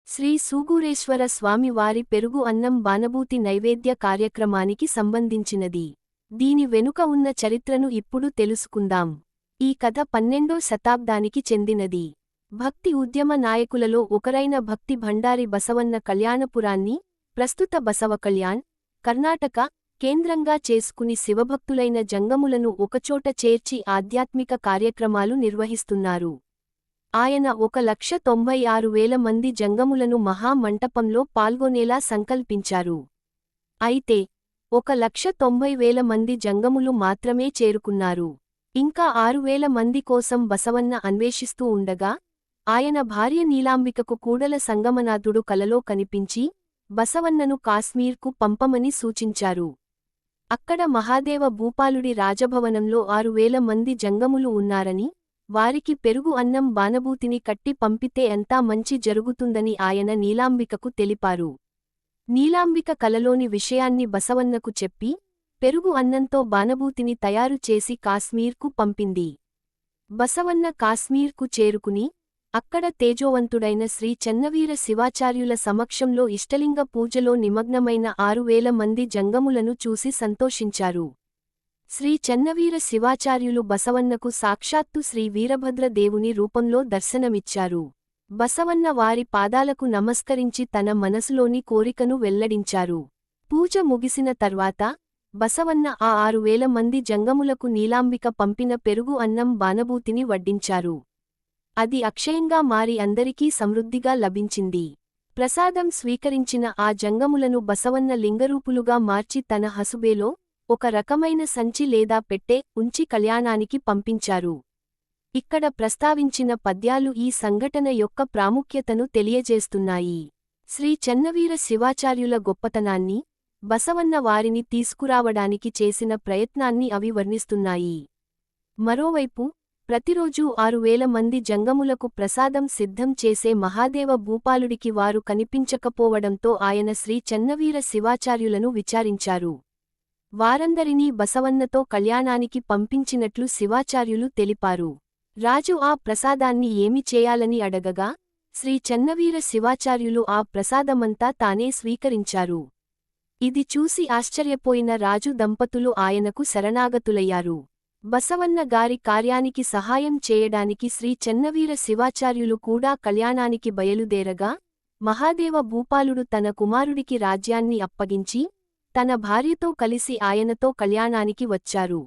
శ్రీ సూగూరేశ్వర స్వామి వారి పెరుగు అన్నం బానబూతి నైవేద్య కార్యక్రమానికి సంబంధించినది. దీని వెనుక ఉన్న చరిత్రను ఇప్పుడు తెలుసుకుందాం. ఈ కథ 12వ శతాబ్దానికి చెందినది. భక్తి ఉద్యమ నాయకులలో ఒకరైన భక్తి భండారి బసవన్న కళ్యాణపురాన్ని, ప్రస్తుత బసవ కళ్యాణ్, కర్ణాటక, కేంద్రంగా చేసుకుని శివభక్తులైన జంగములను ఒకచోట చేర్చి ఆధ్యాత్మిక కార్యక్రమాలు నిర్వహిస్తున్నారు. ఆయన 1,96,000 మంది జంగములను మహా మంటపంలో పాల్గొనేలా సంకల్పించారు. అయితే 1,90,000 మంది జంగములు మాత్రమే చేరుకున్నారు. ఇంకా 6,000 మంది కోసం బసవన్న అన్వేషిస్తూ ఉండగా, ఆయన భార్య నీలాంబికకు కూడల సంగమనాథుడు కలలో కనిపించి, బసవన్నను కాశ్మీర్కు పంపమని సూచించారు. అక్కడ మహాదేవ భూపాలుడి రాజభవనంలో 6,000 మంది జంగములు ఉన్నారని, వారికి పెరుగు అన్నం బానబూతిని కట్టి పంపితే ఎంతా మంచి జరుగుతుందని ఆయన నీలాంబికకు తెలిపారు. నీలాంబిక కలలోని విషయాన్ని బసవన్నకు చెప్పి, పెరుగు అన్నంతో బానబూతిని తయారు చేసి కాశ్మీర్కు పంపింది. బసవన్న కాశ్మీర్కు చేరుకుని, అక్కడ తేజోవంతుడైన శ్రీ చెన్నవీర శివాచార్యుల సమక్షంలో ఇష్టలింగ పూజలో నిమగ్నమైన 6,000 మంది జంగములను చూసి సంతోషించారు. శ్రీ చెన్నవీర శివాచార్యులు బసవన్నకు సాక్షాత్తు శ్రీ వీరభద్ర దేవుని రూపంలో దర్శనమిచ్చారు. బసవన్న వారి పాదాలకు నమస్కరించి తన మనసులోని కోరికను వెల్లడించారు. పూజ ముగిసిన తర్వాత, బసవన్న ఆ 6,000 మంది జంగములకు నీలాంబిక పంపిన పెరుగు అన్నం బానబూతిని వడ్డించారు. అది అక్షయంగా మారి అందరికీ సమృద్ధిగా లభించింది. ప్రసాదం స్వీకరించిన ఆ జంగములను బసవన్న లింగరూపులుగా మార్చి తన హసుబేలో ఒక రకమైన సంచి లేదా పెట్టె ఉంచి కళ్యాణానికి పంపించారు. ఇక్కడ ప్రస్తావించిన పద్యాలు ఈ సంఘటన యొక్క ప్రాముఖ్యతను తెలియజేస్తున్నాయి. శ్రీ చెన్నవీర శివాచార్యుల గొప్పతనాన్ని, బసవన్న వారిని తీసుకురావడానికి చేసిన ప్రయత్నాన్ని అవి వర్ణిస్తున్నాయి. మరోవైపు, ప్రతిరోజూ 6,000 మంది జంగములకు ప్రసాదం సిద్ధం చేసే మహాదేవ భూపాలుడికి వారు కనిపించకపోవడంతో ఆయన శ్రీ చెన్నవీర శివాచార్యులను విచారించారు. వారందరినీ బసవన్నతో కళ్యాణానికి పంపించినట్లు శివాచార్యులు తెలిపారు. రాజు ఆ ప్రసాదాన్ని ఏమి చేయాలని అడగగా, శ్రీ చెన్నవీర శివాచార్యులు ఆ ప్రసాదమంతా తానే స్వీకరించారు. ఇది చూసి ఆశ్చర్యపోయిన రాజు దంపతులు ఆయనకు శరణాగతులయ్యారు. బసవన్న గారి కార్యానికి సహాయం చేయడానికి శ్రీ చెన్నవీర శివాచార్యులు కూడా కళ్యాణానికి బయలుదేరగా, మహాదేవ భూపాలుడు తన కుమారుడికి రాజ్యాన్ని అప్పగించి, తన భార్యతో కలిసి ఆయనతో కళ్యాణానికి వచ్చారు.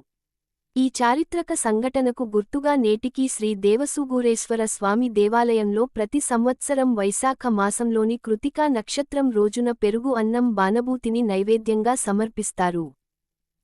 ఈ చారిత్రక సంఘటనకు గుర్తుగా నేటికీ శ్రీ దేవసూగూరేశ్వర స్వామి దేవాలయంలో ప్రతి సంవత్సరం వైశాఖ మాసంలోని కృతికా నక్షత్రం రోజున పెరుగు అన్నం బానబూతిని నైవేద్యంగా సమర్పిస్తారు.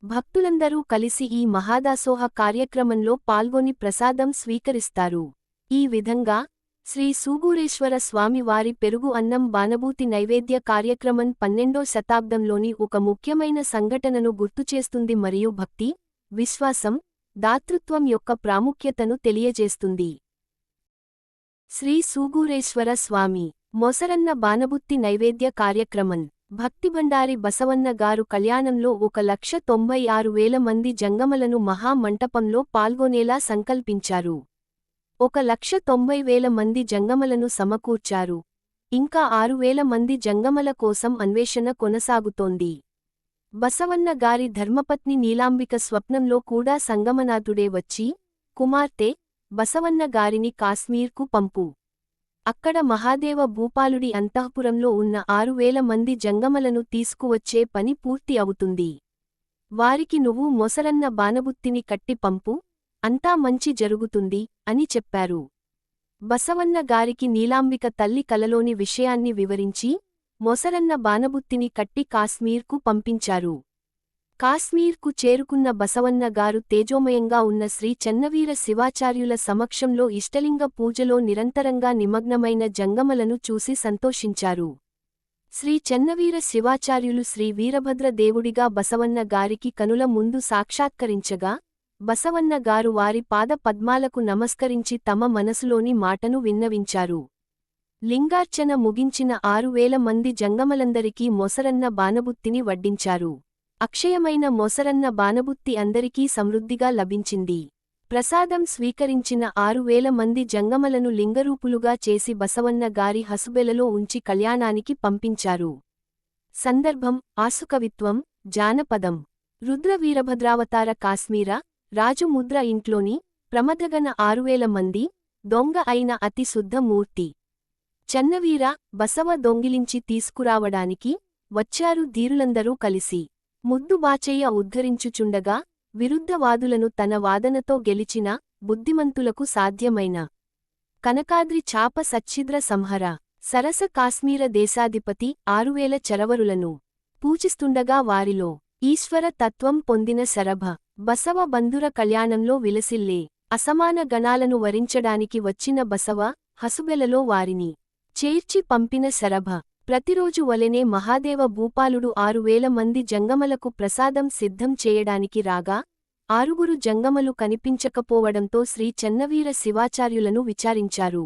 భక్తులందరూ కలిసి ఈ మహాదాసోహ కార్యక్రమంలో పాల్గొని ప్రసాదం స్వీకరిస్తారు. ఈ విధంగా, శ్రీ సూగూరేశ్వర స్వామి వారి పెరుగు అన్నం బానబూతి నైవేద్య కార్యక్రమం 12వ శతాబ్దంలోని ఒక ముఖ్యమైన సంఘటనను గుర్తుచేస్తుంది మరియు భక్తి, విశ్వాసం, దాతృత్వం యొక్క ప్రాముఖ్యతను తెలియజేస్తుంది. శ్రీ సూగూరేశ్వర స్వామి మొసరన్న బానబుత్తి నైవేద్య కార్యక్రమం. భక్తిభండారి బసవన్న గారు కళ్యాణంలో 1,96,000 మంది జంగమలను మహా మంటపంలో పాల్గొనేలా సంకల్పించారు. 1,90,000 మంది జంగమలను సమకూర్చారు. ఇంకా 6,000 మంది జంగమల కోసం అన్వేషణ కొనసాగుతోంది. బసవన్న గారి ధర్మపత్ని నీలాంబిక స్వప్నంలో కూడా సంగమనాథుడే వచ్చి, కుమార్తె, బసవన్న గారిని కాశ్మీర్కు పంపు. అక్కడ మహాదేవ భూపాలుడి అంతఃపురంలో ఉన్న 6,000 మంది జంగమలను తీసుకువచ్చే పని పూర్తి అవుతుంది. వారికి నువ్వు మొసరన్న బానబుత్తిని కట్టి పంపు, అంతా మంచి జరుగుతుంది అని చెప్పారు. బసవన్న గారికి నీలాంబిక తల్లి కలలోని విషయాన్ని వివరించి, మొసరన్న బానబుత్తిని కట్టి కాశ్మీర్కు పంపించారు. కాశ్మీర్కు చేరుకున్న బసవన్న గారు తేజోమయంగా ఉన్న శ్రీ చెన్నవీర శివాచార్యుల సమక్షంలో ఇష్టలింగ పూజలో నిరంతరంగా నిమగ్నమైన జంగమలను చూసి సంతోషించారు. శ్రీ చెన్నవీర శివాచార్యులు శ్రీ వీరభద్ర దేవుడిగా బసవన్న గారికి కనుల ముందు సాక్షాత్కరించగా, బసవన్న గారు వారి పాద పద్మాలకు నమస్కరించి తమ మనసులోని మాటను విన్నవించారు. లింగార్చన ముగించిన 6,000 మంది జంగమలందరికీ మొసరన్న బానబుత్తిని వడ్డించారు. అక్షయమైన మొసరన్న బానబుత్తి అందరికీ సమృద్ధిగా లభించింది. ప్రసాదం స్వీకరించిన 6,000 మంది జంగమలను లింగరూపులుగా చేసి బసవన్న గారి హసుబెలలో ఉంచి కళ్యాణానికి పంపించారు. సందర్భం ఆసుకవిత్వం జానపదం. రుద్ర వీరభద్రావతార కాశ్మీర రాజు ముద్ర ఇంట్లోని ప్రమదగన 6,000 మంది దొంగ అయిన అతి శుద్ధ మూర్తి చెన్నవీర బసవ దొంగిలించి తీసుకురావడానికి వచ్చారు ధీరులందరూ కలిసి. ముద్దు బాచయ్య ఉద్ధరించుచుండగా విరుద్ధవాదులను తన వాదనతో గెలిచిన బుద్ధిమంతులకు సాధ్యమైన కనకాద్రి చాప సచ్ఛిద్ర సంహర సరస కాశ్మీర దేశాధిపతి 6,000 చరవరులను పూజిస్తుండగా వారిలో ఈశ్వర తత్వం పొందిన శరభ బసవ బంధుర కళ్యాణంలో విలసిల్లే అసమాన గణాలను వరించడానికి వచ్చిన బసవ హసుబెలలో వారిని చేర్చి పంపిన శరభ ప్రతిరోజు వలెనే మహాదేవ భూపాలుడు 6,000 మంది జంగమలకు ప్రసాదం సిద్ధం చేయడానికి రాగా 6 జంగమలు కనిపించకపోవడంతో శ్రీ చెన్నవీర శివాచార్యులను విచారించారు.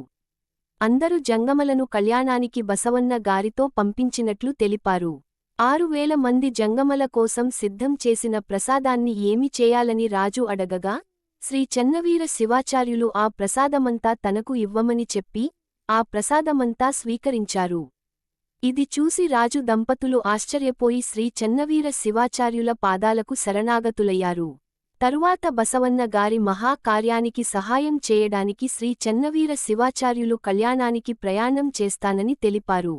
అందరు జంగమలను కళ్యాణానికి బసవన్న గారితో పంపించినట్లు తెలిపారు. 6,000 మంది జంగమల కోసం సిద్ధం చేసిన ప్రసాదాన్ని ఏమి చేయాలని రాజు అడగగా శ్రీ చెన్నవీర శివాచార్యులు ఆ ప్రసాదమంతా తనకు ఇవ్వమని చెప్పి ఆ ప్రసాదమంతా స్వీకరించారు. ఇది చూసి రాజు దంపతులు ఆశ్చర్యపోయి శ్రీ చెన్నవీర శివాచార్యుల పాదాలకు శరణాగతులయ్యారు. తరువాత బసవన్న గారి మహాకార్యానికి సహాయం చేయడానికి శ్రీ చెన్నవీర శివాచార్యులు కళ్యాణానికి ప్రయాణం చేస్తానని తెలిపారు.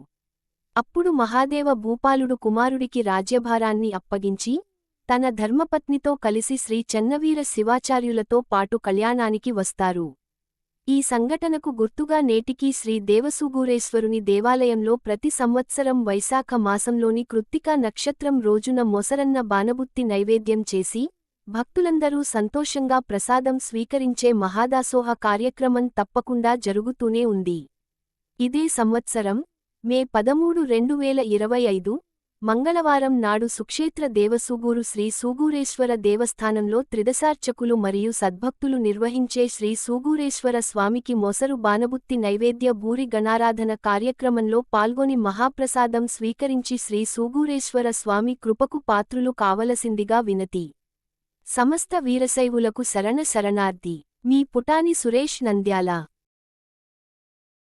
అప్పుడు మహాదేవ భూపాలుడు కుమారుడికి రాజ్యభారాన్ని అప్పగించి తన ధర్మపత్నితో కలిసి శ్రీ చెన్నవీర శివాచార్యులతో పాటు కళ్యాణానికి వస్తారు. ఈ సంఘటనకు గుర్తుగా నేటికీ శ్రీ దేవసూగూరేశ్వరుని దేవాలయంలో ప్రతి సంవత్సరం వైశాఖ మాసంలోని కృత్తికా నక్షత్రం రోజున మొసరన్న బానబుత్తి నైవేద్యం చేసి భక్తులందరూ సంతోషంగా ప్రసాదం స్వీకరించే మహాదాసోహ కార్యక్రమం తప్పకుండా జరుగుతూనే ఉంది. ఇదే సంవత్సరం మే 13, 2025 మంగళవారం నాడు సుక్షేత్ర దేవసూగూరు శ్రీ సూగూరేశ్వర దేవస్థానంలో త్రిదశార్చకులు మరియు సద్భక్తులు నిర్వహించే శ్రీ సూగూరేశ్వర స్వామికి మొసరు బానబుత్తి నైవేద్య భూరి గణారాధన కార్యక్రమంలో పాల్గొని మహాప్రసాదం స్వీకరించి శ్రీ సూగూరేశ్వర స్వామి కృపకు పాత్రులు కావలసిందిగా వినతి. సమస్త వీరశైవులకు శరణార్థి. మీ పుటాని సురేష్ నంద్యాల.